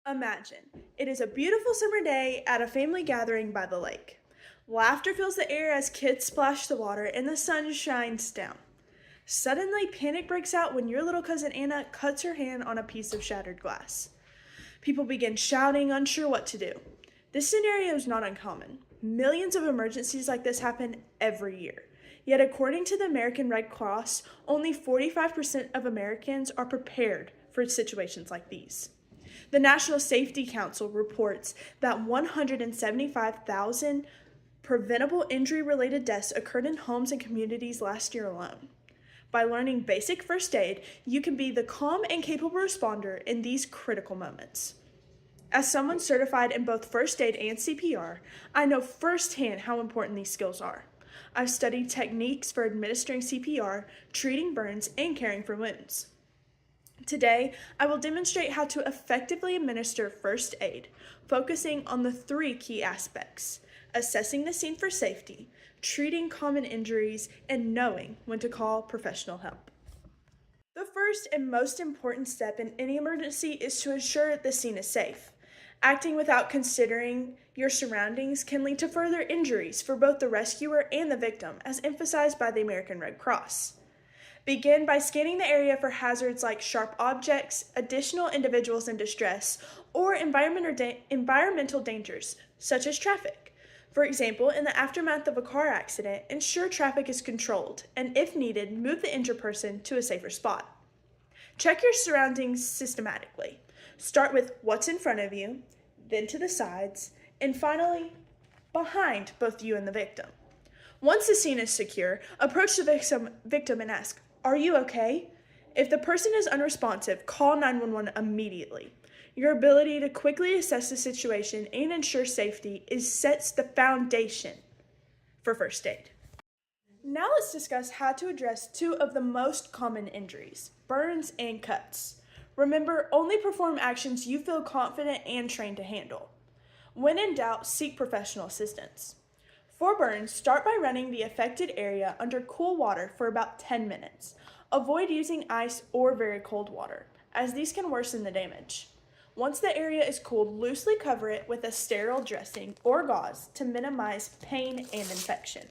Imagine, it is a beautiful summer day at a family gathering by the lake. Laughter fills the air as kids splash the water and the sun shines down. Suddenly, panic breaks out when your little cousin Anna cuts her hand on a piece of shattered glass. People begin shouting, unsure what to do. This scenario is not uncommon. Millions of emergencies like this happen every year. Yet, according to the American Red Cross, only 45% of Americans are prepared for situations like these. The National Safety Council reports that 175,000 preventable injury-related deaths occurred in homes and communities last year alone. By learning basic first aid, you can be the calm and capable responder in these critical moments. As someone certified in both first aid and CPR, I know firsthand how important these skills are. I've studied techniques for administering CPR, treating burns, and caring for wounds. Today, I will demonstrate how to effectively administer first aid, focusing on the three key aspects: assessing the scene for safety, treating common injuries, and knowing when to call professional help. The first and most important step in any emergency is to ensure the scene is safe. Acting without considering your surroundings can lead to further injuries for both the rescuer and the victim, as emphasized by the American Red Cross. Begin by scanning the area for hazards like sharp objects, additional individuals in distress, or environmental dangers, such as traffic. For example, in the aftermath of a car accident, ensure traffic is controlled, and if needed, move the injured person to a safer spot. Check your surroundings systematically. Start with what's in front of you, then to the sides, and finally, behind both you and the victim. Once the scene is secure, approach the victim and ask, "Are you okay?" If the person is unresponsive, call 911 immediately. Your ability to quickly assess the situation and ensure safety sets the foundation for first aid. Now let's discuss how to address two of the most common injuries, burns and cuts. Remember, only perform actions you feel confident and trained to handle. When in doubt, seek professional assistance. For burns, start by running the affected area under cool water for about 10 minutes. Avoid using ice or very cold water, as these can worsen the damage. Once the area is cooled, loosely cover it with a sterile dressing or gauze to minimize pain and infection.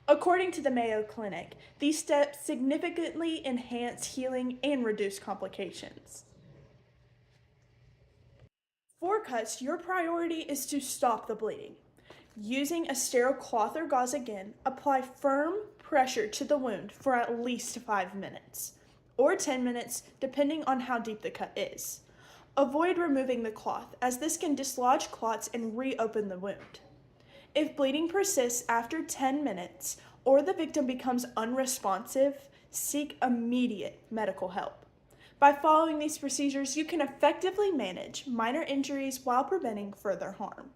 According to the Mayo Clinic, these steps significantly enhance healing and reduce complications. For cuts, your priority is to stop the bleeding. Using a sterile cloth or gauze again, apply firm pressure to the wound for at least 5 minutes, or 10 minutes depending on how deep the cut is. Avoid removing the cloth, as this can dislodge clots and reopen the wound. If bleeding persists after 10 minutes or the victim becomes unresponsive, seek immediate medical help. By following these procedures, you can effectively manage minor injuries while preventing further harm.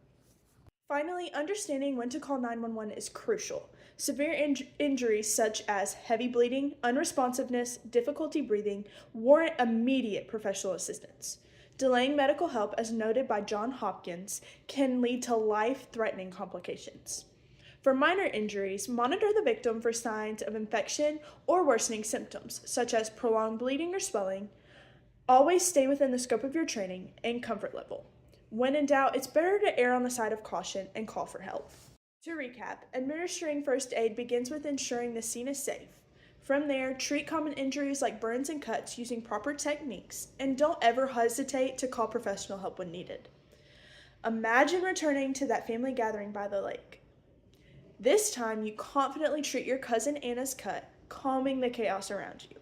Finally, understanding when to call 911 is crucial. Severe injuries such as heavy bleeding, unresponsiveness, difficulty breathing warrant immediate professional assistance. Delaying medical help, as noted by Johns Hopkins, can lead to life-threatening complications. For minor injuries, monitor the victim for signs of infection or worsening symptoms, such as prolonged bleeding or swelling. Always stay within the scope of your training and comfort level. When in doubt, it's better to err on the side of caution and call for help. To recap, administering first aid begins with ensuring the scene is safe. From there, treat common injuries like burns and cuts using proper techniques, and don't ever hesitate to call professional help when needed. Imagine returning to that family gathering by the lake. This time, you confidently treat your cousin Anna's cut, calming the chaos around you.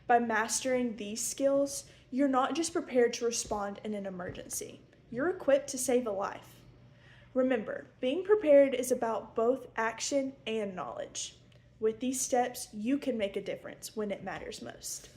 By mastering these skills, you're not just prepared to respond in an emergency. You're equipped to save a life. Remember, being prepared is about both action and knowledge. With these steps, you can make a difference when it matters most.